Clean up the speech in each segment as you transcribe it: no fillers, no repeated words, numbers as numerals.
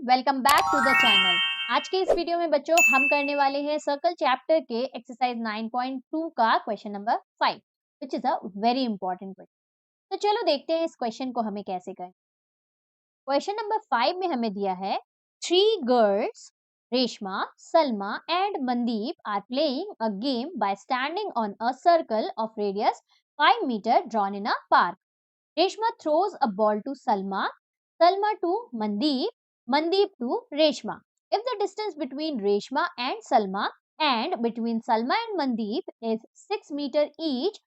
Welcome back to the channel. आज के इस वीडियो में बच्चों हम करने वाले हैं सर्कल चैप्टर के एक्सरसाइज 9.2 का question number 5 which is a very important question. तो चलो देखते हैं इस क्वेश्चन को हमें कैसे करें। क्वेश्चन नंबर 5 में हमें दिया है three girls Reshma, Salma and Mandeep are playing a game by standing on a circle of radius 5 metre drawn in a park. Reshma throws a ball to Salma, Salma to Mandeep, Mandeep to Reshma. If the distance between Reshma and between Salma and Mandeep is 6 meter each,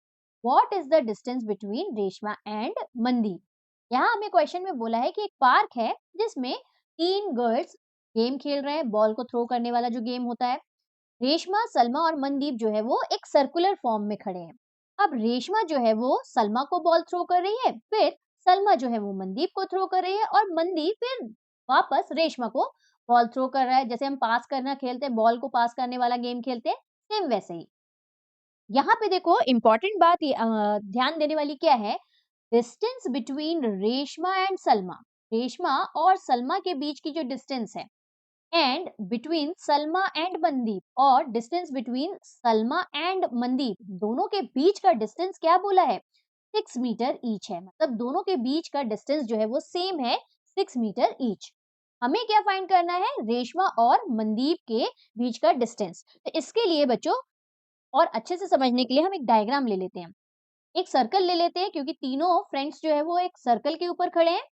what is the distance between Reshma and Mandeep? यहाँ हमें question में बोला है कि एक park है जिसमें तीन गर्ल्स गेम खेल रहे हैं, बॉल को थ्रो करने वाला जो गेम होता है। रेशमा, सलमा और मनदीप जो है वो एक सर्कुलर फॉर्म में खड़े हैं। अब रेशमा जो है वो सलमा को बॉल थ्रो कर रही है, फिर सलमा जो है वो मनदीप को थ्रो कर रही है और मनदीप फिर वापस रेशमा को बॉल थ्रो कर रहा है। जैसे हम पास करना खेलते हैं, बॉल को पास करने वाला गेम खेलते हैं, सेम वैसे ही। यहाँ पे देखो इंपॉर्टेंट बात ये ध्यान देने वाली क्या है, distance between Reshma and Salma. Reshma और सलमा के बीच की जो डिस्टेंस है and between Salma and Mandeep और distance between Salma and Mandeep, दोनों के बीच का डिस्टेंस क्या बोला है, 6 मीटर ईच है। मतलब दोनों के बीच का डिस्टेंस जो है वो सेम है, 6 मीटर ईच। हमें क्या फाइंड करना है, रेशमा और मनदीप के बीच का डिस्टेंस। तो इसके लिए बच्चों और अच्छे से समझने के लिए हम एक डायग्राम ले लेते हैं, एक सर्कल ले लेते हैं, क्योंकि तीनों फ्रेंड्स जो है वो एक सर्कल के ऊपर खड़े हैं।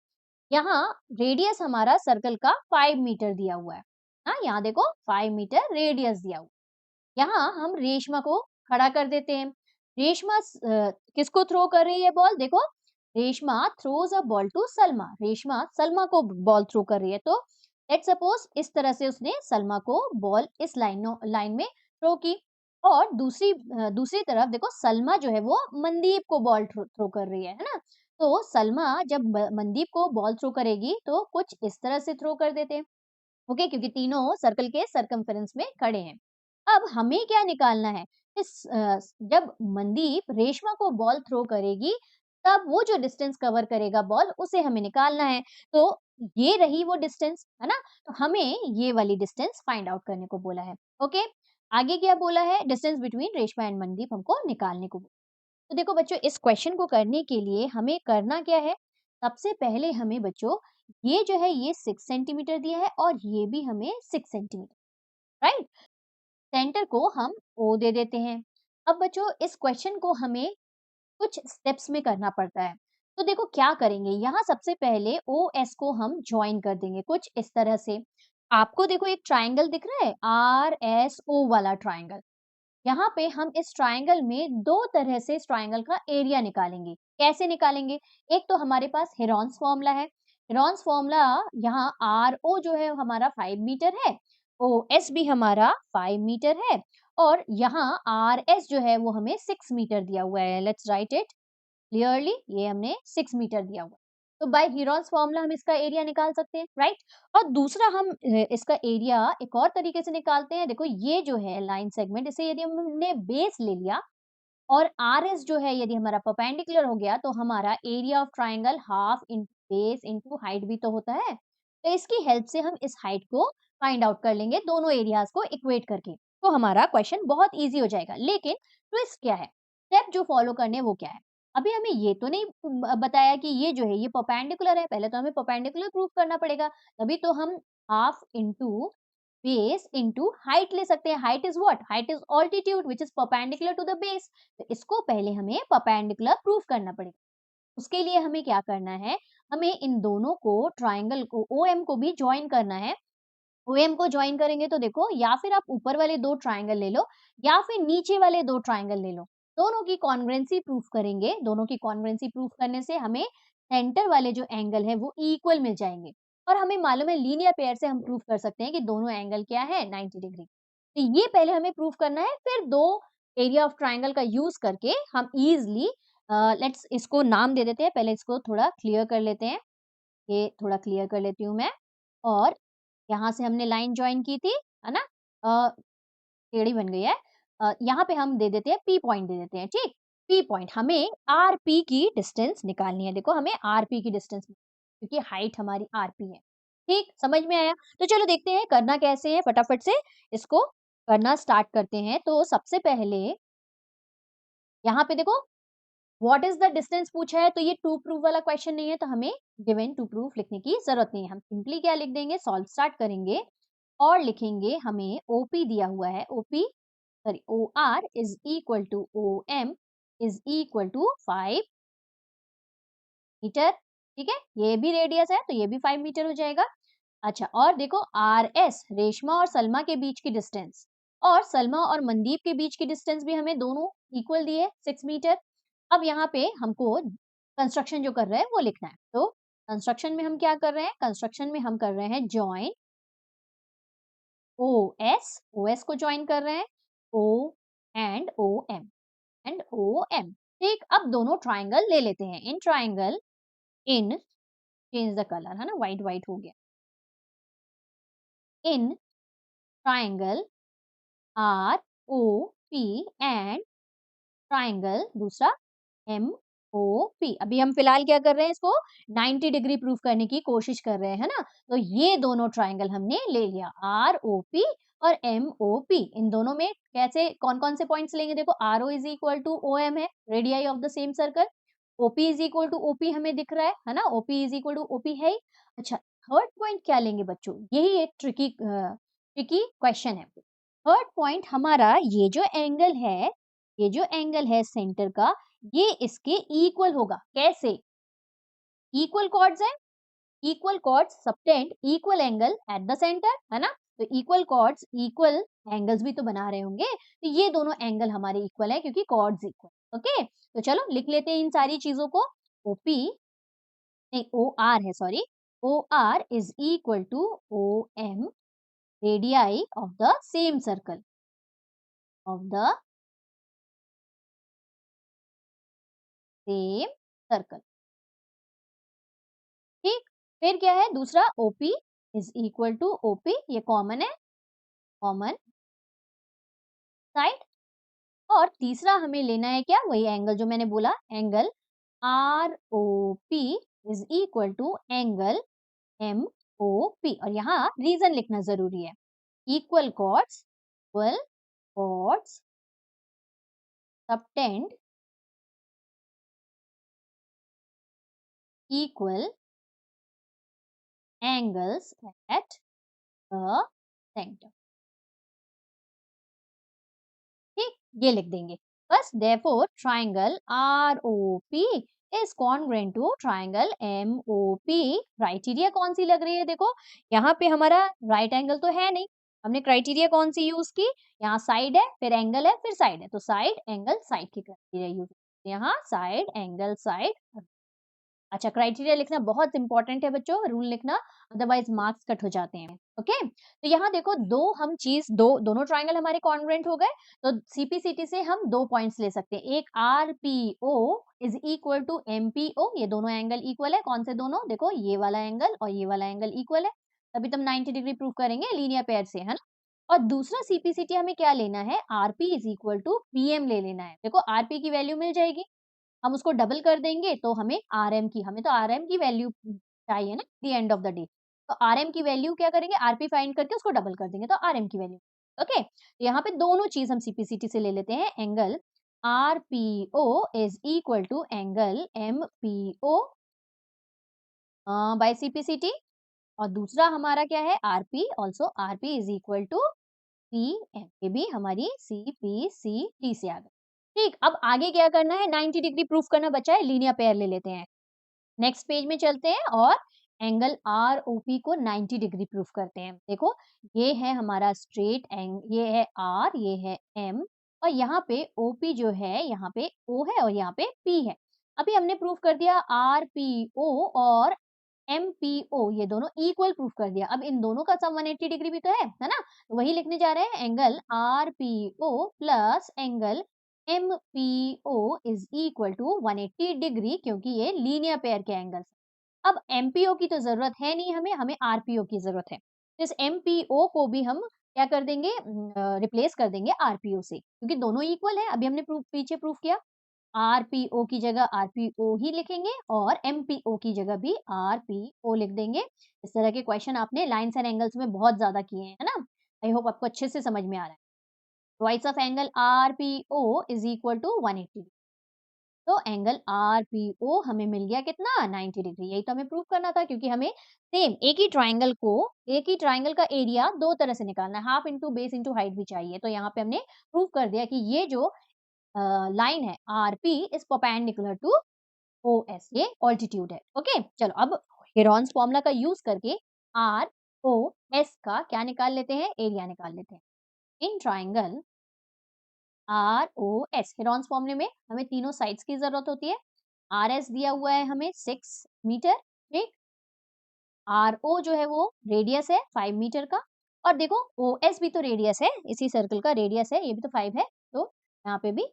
यहाँ रेडियस हमारा सर्कल का 5 मीटर दिया हुआ है। हाँ, यहाँ देखो 5 मीटर रेडियस दिया हुआ। यहाँ हम रेशमा को खड़ा कर देते हैं। रेशमा किसको थ्रो कर रही है बॉल, देखो Reshma throws a ball to Salma. Reshma Salma को बॉल थ्रो कर रही है, तो लेट्स सपोज इस तरह से उसने सलमा को बॉल इस लाइन में थ्रो की। और दूसरी तरफ देखो सलमा जो है वो मनदीप को बॉल थ्रो कर रही है ना। तो सलमा जब मनदीप को बॉल थ्रो करेगी तो कुछ इस तरह से थ्रो कर देते हैं, ओके, क्योंकि तीनों सर्कल के सरकमफेरेंस में खड़े हैं। अब हमें क्या निकालना है, जब मनदीप रेशमा को बॉल थ्रो करेगी तब वो जो डिस्टेंस कवर करेगा बॉल, उसे हमें निकालना है। तो ये रही वो डिस्टेंस, है ना। तो हमें ये वाली डिस्टेंस फाइंड आउट करने को बोला है। ओके, आगे क्या बोला है, distance between Reshma and Mandeep हमको निकालने को। तो देखो बच्चों, इस क्वेश्चन को करने के लिए हमें करना क्या है, सबसे पहले हमें बच्चों ये जो है ये 6 सेंटीमीटर दिया है और ये भी हमें 6 सेंटीमीटर, राइट। सेंटर को हम ओ दे देते हैं। अब बच्चों इस क्वेश्चन को हमें कुछ स्टेप्स में करना पड़ता है। तो देखो क्या करेंगे, यहाँ सबसे पहले ओ एस को हम ज्वाइन कर देंगे कुछ इस तरह से। आपको देखो एक ट्राइंगल दिख रहा है, आर एस ओ वाला ट्राइंगल। यहाँ पे हम इस ट्राइंगल में दो तरह से इस ट्राइंगल का एरिया निकालेंगे। कैसे निकालेंगे, एक तो हमारे पास हेरॉन्स फॉर्मूला है। हेरॉन्स फॉर्मूला यहाँ आर ओ जो है हमारा 5 मीटर है, ओ एस भी हमारा 5 मीटर है और यहाँ आर एस जो है वो हमें 6 मीटर दिया हुआ है। लेट्स राइट इट क्लियरली, ये हमने 6 मीटर दिया हुआ। तो बाय हीरोन्स फॉर्मूला हम इसका एरिया निकाल सकते हैं, राइट। और दूसरा हम इसका एरिया एक और तरीके से निकालते हैं। देखो ये जो है लाइन सेगमेंट, इसे यदि हमने बेस ले लिया और आर एस जो है यदि हमारा परपेंडिकुलर हो गया, तो हमारा area of triangle half in base into height भी तो होता है। तो इसकी हेल्प से हम इस हाइट को फाइंड आउट कर लेंगे, दोनों एरियाज को इक्वेट करके। तो हमारा क्वेश्चन बहुत ईजी हो जाएगा। लेकिन ट्विस्ट क्या है, स्टेप जो फॉलो करने हैं वो क्या है। अभी हमें ये तो नहीं बताया कि ये जो है ये परपेंडिकुलर है, पहले तो हमें परपेंडिकुलर प्रूफ करना पड़ेगा। तभी तो हम half into base into height ले सकते हैं। Height is what, height is altitude which is perpendicular to the base. तो इसको पहले हमें परपेंडिकुलर प्रूफ करना पड़ेगा। उसके लिए हमें क्या करना है, हमें इन दोनों को ट्राइंगल को ओएम को भी ज्वाइन करना है। ओएम को ज्वाइन करेंगे तो देखो या फिर आप ऊपर वाले दो ट्राइंगल ले लो या फिर नीचे वाले दो ट्राइंगल ले लो, दोनों की कॉन्ग्रुएंसी प्रूफ करेंगे। दोनों की कॉन्ग्रुएंसी प्रूफ करने से हमें सेंटर वाले जो एंगल है वो इक्वल मिल जाएंगे। और हमें मालूम है लीनियर पेयर से हम प्रूफ कर सकते हैं कि दोनों एंगल क्या है, 90 डिग्री। तो ये पहले हमें प्रूफ करना है, फिर दो एरिया ऑफ ट्राइंगल का यूज करके हम इजिली लेट्स इसको नाम दे देते हैं। पहले इसको थोड़ा क्लियर कर लेते हैं, ये थोड़ा क्लियर कर लेती हूँ मैं। और यहाँ से हमने लाइन ज्वाइन की थी, है ना, टेढ़ी बन गई है। यहाँ पे हम दे देते हैं पी पॉइंट दे देते हैं, ठीक। पी पॉइंट, हमें आर पी की डिस्टेंस निकालनी है। देखो हमें आर पी की डिस्टेंस, क्योंकि हाइट हमारी आर पी है। ठीक, समझ में आया? तो चलो देखते हैं करना कैसे है, फटाफट से इसको करना स्टार्ट करते हैं। तो सबसे पहले यहाँ पे देखो व्हाट इज़ द डिस्टेंस पूछा है, तो ये टू प्रूफ वाला क्वेश्चन नहीं है, तो हमें गिवन टू प्रूफ लिखने की ज़रूरत नहीं है। हम सिंपली क्या लिख देंगे, सॉल्व स्टार्ट करेंगे और लिखेंगे हमें ओपी दिया हुआ है, OP sorry OR is equal to OM is equal to 5 metre, ठीक है? ये भी रेडियस है, तो ये भी 5 मीटर हो जाएगा। अच्छा, और देखो आरएस रेशमा और सलमा के बीच की डिस्टेंस और सलमा और मनदीप के बीच की डिस्टेंस भी हमें दोनों इक्वल दी है 6 मीटर। अब यहाँ पे हमको कंस्ट्रक्शन जो कर रहे हैं वो लिखना है। तो कंस्ट्रक्शन में हम क्या कर रहे हैं? कंस्ट्रक्शन में हम कर रहे हैं जॉइन ओएस, ओएस को जॉइन कर रहे हैं O and O and O M. ठीक, अब दोनों ट्राइंगल ले लेते हैं। In triangle in change the colour, है ना, व्हाइट व्हाइट हो गया। In triangle R O P and triangle दूसरा एम ओ पी। अभी हम फिलहाल क्या कर रहे हैं, इसको 90 डिग्री प्रूफ करने की कोशिश कर रहे हैं, है ना। तो ये दोनों ट्राइंगल हमने ले लिया, आर ओ पी और एम ओ पी। इन दोनों में कैसे कौन कौन से पॉइंट्स लेंगे, देखो R O is equal to O M है, radii of the same circle. OP is equal to OP हमें दिख रहा है ना, OP is equal to OP है ही। अच्छा, थर्ड पॉइंट क्या लेंगे बच्चों, यही एक ट्रिकी ट्रिकी क्वेश्चन है। थर्ड पॉइंट हमारा ये जो एंगल है सेंटर का, ये इसके इक्वल होगा। कैसे? इक्वल कॉर्ड्स है, equal chords subtend equal angle at the centre, है ना। तो इक्वल कॉर्ड्स इक्वल एंगल्स भी तो बना रहे होंगे, तो ये दोनों एंगल हमारे इक्वल है क्योंकि कॉर्ड्स इक्वल। ओके, तो चलो लिख लेते हैं इन सारी चीजों को। ओपी नहीं, ओ आर है, sorry, O R is equal to O M radii of the same circle of the same circle. ठीक, फिर क्या है दूसरा, OP is equal to OP, ये कॉमन है, कॉमन साइड। और तीसरा हमें लेना है क्या, वही एंगल जो मैंने बोला, angle R O P is equal to angle M O P. और यहाँ रीजन लिखना जरूरी है, equal chords subtend equal angles at the centre. ठीक, ये लिख देंगे बस। Therefore triangle R O P is congruent to triangle M O P. Criteria कौन सी लग रही है, देखो यहाँ पे हमारा राइट एंगल तो है नहीं, हमने क्राइटेरिया कौन सी यूज की, यहाँ साइड है, फिर एंगल है, फिर साइड है, तो साइड एंगल साइड की क्राइटेरिया यूज, यहाँ साइड एंगल साइड। अच्छा, क्राइटेरिया लिखना बहुत इंपॉर्टेंट है बच्चों, रूल लिखना, अदरवाइज मार्क्स कट हो जाते हैं। ओके, तो यहाँ देखो दो हम चीज दोनों ट्राइंगल हमारे कॉन्ग्रुएंट हो गए, तो सीपीसीटी से हम 2 पॉइंट्स ले सकते हैं। एक R P O is equal to M P O, ये दोनों एंगल इक्वल है। कौन से दोनों, देखो ये वाला एंगल और ये वाला एंगल इक्वल है, तभी तुम 90 डिग्री प्रूव करेंगे लीनियर पेयर से, है ना। और दूसरा सीपीसीटी हमें क्या लेना है, RP is equal to PM ले लेना है। देखो आरपी की वैल्यू मिल जाएगी, हम उसको डबल कर देंगे तो हमें हमें तो आरएम की वैल्यू चाहिए ना, the end of the day. तो आरएम की वैल्यू क्या करेंगे, आरपी फाइंड करके उसको डबल कर देंगे तो आरएम की वैल्यू। ओके, तो यहाँ पे दोनों चीज हम सीपीसीटी से ले लेते हैं। Angle RPO is equal to angle MPO by CPCT, और दूसरा हमारा क्या है, RP, also RP is equal to PM, ये भी हमारी सीपीसीटी से आ गई। ठीक, अब आगे क्या करना है, 90 डिग्री प्रूफ करना बचा है, लीनियर पेयर ले लेते हैं। नेक्स्ट पेज में चलते हैं और एंगल आर ओ पी को 90 डिग्री प्रूफ करते हैं। देखो ये है हमारा स्ट्रेट एंग, ये है आर, ये है एम, और यहाँ पे ओपी जो है, यहाँ पे ओ है और यहाँ पे पी है। अभी हमने प्रूफ कर दिया आर पी ओ और एम पी ओ, ये दोनों इक्वल प्रूफ कर दिया। अब इन दोनों का सम 180 डिग्री भी तो है ना, तो वही लिखने जा रहे हैं, angle R P O plus angle M P O is equal to 180 degree, क्योंकि ये लीनियर पेयर के एंगल्स। अब एमपीओ की तो जरूरत है नहीं, हमें हमें आरपीओ की जरूरत है, तो इस एमपीओ को भी हम क्या कर देंगे, रिप्लेस कर देंगे आरपीओ से, क्योंकि दोनों इक्वल है। अभी हमने पीछे प्रूफ किया आरपीओ की जगह आरपीओ ही लिखेंगे और एमपीओ की जगह भी आरपीओ लिख देंगे। इस तरह के क्वेश्चन आपने लाइन्स एंड एंगल्स में बहुत ज़्यादा किए हैं, है ना? आई होप आपको अच्छे से समझ में आ रहा है। Twice of angle RPO is equal to 180। तो एंगल आरपीओ हमें मिल गया कितना? 90 डिग्री। यही तो हमें प्रूव करना था, क्योंकि हमें सेम एक ही ट्राइंगल का एरिया दो तरह से निकालना है, half into base into height भी चाहिए। तो यहाँ पे हमने प्रूव कर दिया कि ये जो लाइन है RP is perpendicular to OS, ये ऑल्टीट्यूड है। ओके, चलो अब हेरॉन्स फॉर्मूला का यूज करके आर ओ एस का क्या निकाल लेते हैं? एरिया निकाल लेते हैं। In triangle R O S, Heron's फॉर्मूले में हमें तीनों साइड्स की जरूरत होती है। आर एस दिया हुआ है हमें 6 मीटर, ठीक। आर ओ जो है वो रेडियस है 5 मीटर का, और देखो ओ एस भी तो रेडियस है, इसी सर्कल का रेडियस है, ये भी तो 5 है। तो यहाँ पे भी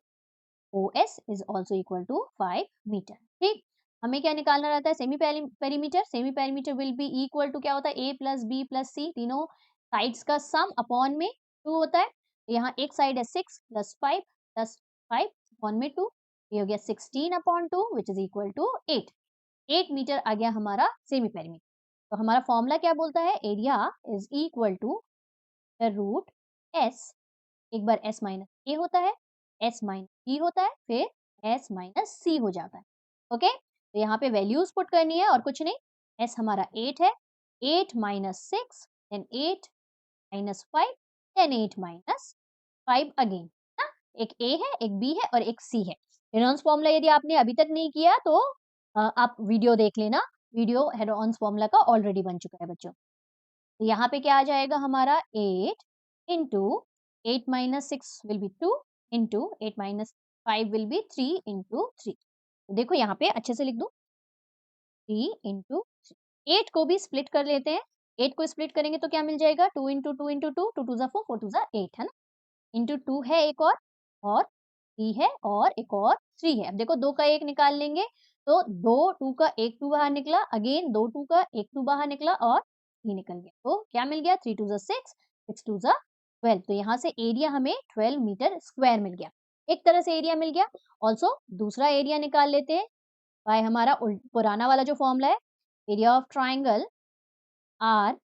OS is also equal to 5 metre, ठीक। हमें क्या निकालना रहता है? Semi perimeter. Semi perimeter will be equal to क्या होता है? A plus B plus C, तीनों साइड्स का सम अपॉन में 2 होता है। यहाँ एक साइड है 6 प्लस 5 अपॉन में 2, ये हो गया 16 upon 2 which is equal to 8। 8 metre आ गया हमारा सेमी पेरीमीटर। तो हमारा फॉर्मूला क्या बोलता है? Area is equal to the root s, एक बार s माइनस ए होता है, s माइनस बी होता है, फिर s माइनस सी हो जाता है। ओके, तो यहाँ पे वैल्यूज पुट करनी है और कुछ नहीं। s हमारा 8 है, 8 minus 6, then 8 minus 5, then 8 minus 5 again, ना? एक a है, एक b है और एक c है। हेरॉन्स फॉर्मूला यदि आपने अभी तक नहीं किया तो आप वीडियो देख लेना। वीडियो हेरॉन्स फॉर्मूला का ऑलरेडी बन चुका है बच्चों। तो यहाँ पे क्या आ जाएगा हमारा? 8 into 8 minus 6 will be 2 into 8 minus 5 will be 3 into 3। देखो यहाँ पे अच्छे से लिख दो, 3 इंटू 8 को भी स्प्लिट कर लेते हैं। 8 को स्प्लिट करेंगे तो क्या मिल जाएगा? 2 इंटू 2 इंटू 2, 2 टू जा 4, 4 टू जा 8, है ना? इंटू 2 है एक और 3 है और एक और 3 है। अब देखो 2 का 1 निकाल लेंगे तो 2 2 का 1 2 बाहर निकला, अगेन 2 2 का 1 2 बाहर निकला और 3 निकल गया। तो क्या मिल गया? 3 टू जा 6, 6 टू जा 12। तो यहाँ से एरिया हमें 12 मीटर स्क्वायर मिल गया। एक तरह से एरिया मिल गया। ऑल्सो दूसरा एरिया निकाल लेते हैं बाय हमारा पुराना वाला जो फॉर्मूला है, area of triangle R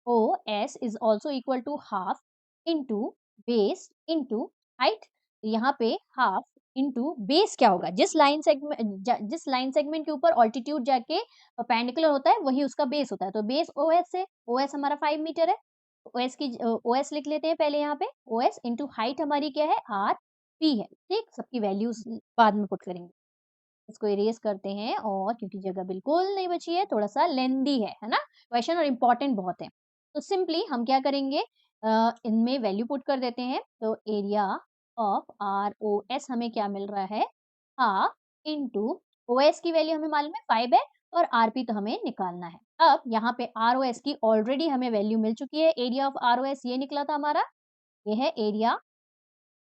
O S is also equal to half into base into height. यहाँ पे हाफ इंटू बेस क्या होगा? जिस लाइन सेगमेंट के ऊपर ऑल्टीट्यूड जाके परपेंडिकुलर होता है वही उसका बेस होता है। तो बेस ओ एस है, ओ एस हमारा 5 मीटर है, ओ एस लिख लेते हैं पहले यहाँ पे। ओ एस इंटू हाइट हमारी क्या है? आर पी है, ठीक। सबकी वैल्यूज बाद में पुट करेंगे। इसको इरेज करते हैं, और क्योंकि जगह बिल्कुल नहीं बची है, थोड़ा सा लेंदी है ना क्वेश्चन, और इम्पोर्टेंट बहुत है। तो सिंपली हम क्या करेंगे? इनमें वैल्यू पुट कर देते हैं। तो area of R O S हमें क्या मिल रहा है? हाफ इंटू ओ एस की वैल्यू हमें मालूम है 5 है, और आर पी तो हमें निकालना है। अब यहाँ पे आर ओ एस की ऑलरेडी हमें वैल्यू मिल चुकी है। Area of R O S ये निकला था हमारा, ये है area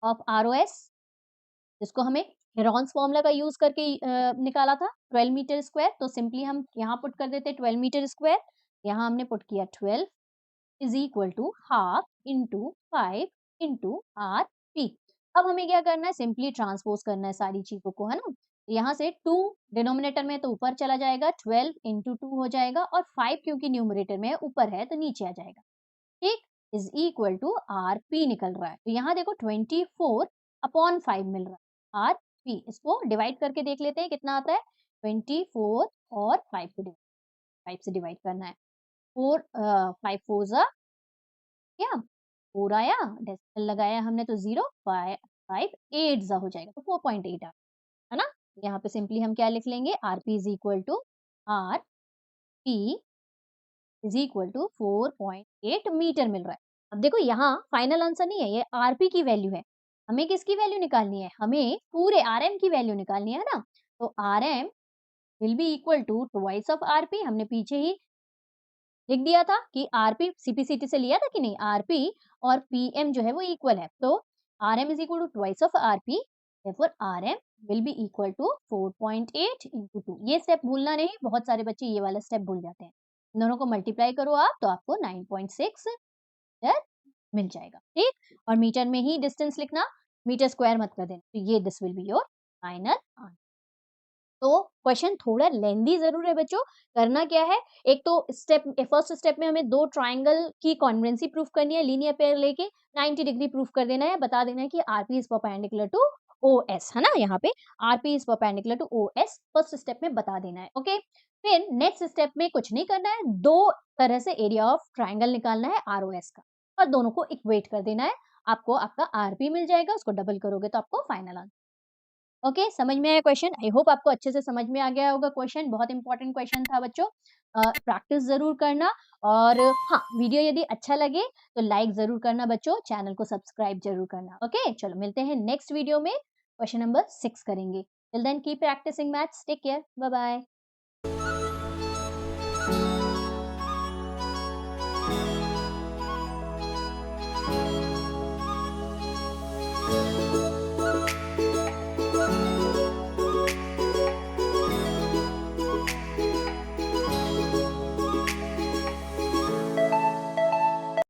of R O S, जिसको हमें हेरॉन्स फॉर्मूला का यूज करके निकाला था, 12 मीटर स्क्वायर। तो सिंपली हम यहाँ पुट कर देते हैं 12 मीटर स्क्वायर। यहाँ हमने पुट किया 12 is equal to half into 5 into R P. अब हमें क्या करना है? सिंपली ट्रांसपोज करना है सारी चीजों को, है ना? यहाँ से 2 डिनोमिनेटर में तो ऊपर चला जाएगा, 12 इंटू 2 हो जाएगा, और 5 क्योंकि न्यूमरेटर में ऊपर है तो नीचे आ जाएगा, ठीक। Is equal to R P निकल रहा है। तो यहाँ देखो 24 अपॉन 5 मिल रहा है आर पी। इसको डिवाइड करके देख लेते हैं कितना आता है। 24 और 5 से डिवाइड करना है। 5 4 जा क्या 4 आया, डेसिमल लगाया हमने तो 0, 5 8 जा हो जाएगा, तो 4.8 आ, है ना? यहाँ पे सिंपली हम क्या लिख लेंगे? R P is equal to R P is equal to 4.8 metre मिल रहा है। अब देखो यहाँ फाइनल आंसर नहीं है, ये आरपी की वैल्यू है। हमें किसकी वैल्यू निकालनी है? हमें पूरे आरएम की वैल्यू निकालनी है ना? तो RM will be equal to twice of RP. हमने पीछे ही लिख दिया था कि आरपी सीपीसीटी से लिया था कि नहीं, आरपी और पीएम जो है वो इक्वल है। तो RM is equal to twice of RP, therefore RM will be equal to 4.8 into 2। ये स्टेप भूलना नहीं, बहुत सारे बच्चे ये वाला स्टेप भूल जाते हैं। दोनों को मल्टीप्लाई करो आप तो आपको 9.6 मीटर मिल जाएगा, ठीक। और मीटर में ही डिस्टेंस लिखना, मीटर स्क्वायर मत कर देना। तो ये this will be your final answer. तो क्वेश्चन थोड़ा लेंदी जरूर है बच्चों। करना क्या है, एक तो स्टेप फर्स्ट स्टेप में हमें दो ट्राइंगल की कॉन्ग्रुएंसी प्रूफ करनी है, लीनियर पेयर लेके 90 डिग्री प्रूफ कर देना है, बता देना है कि RP is perpendicular to OS, है ना, यहाँ पे RP is perpendicular to OS first step में बता देना है। ओके, फिर नेक्स्ट स्टेप में कुछ नहीं करना है, दो तरह से एरिया ऑफ ट्राइंगल निकालना है आरओएस का और दोनों को इक्वेट कर देना है, आपको आपका आरपी मिल जाएगा, उसको डबल करोगे तो आपको फाइनल आंसर। ओके, समझ में आया क्वेश्चन? आई होप आपको अच्छे से समझ में आ गया होगा क्वेश्चन, बहुत इंपॉर्टेंट क्वेश्चन था बच्चों। प्रैक्टिस जरूर करना और हाँ, वीडियो यदि अच्छा लगे तो लाइक जरूर करना बच्चों, चैनल को सब्सक्राइब जरूर करना। ओके, चलो मिलते हैं नेक्स्ट वीडियो में, क्वेश्चन नंबर 6 करेंगे। Till then keep practicing maths, take care, bye bye.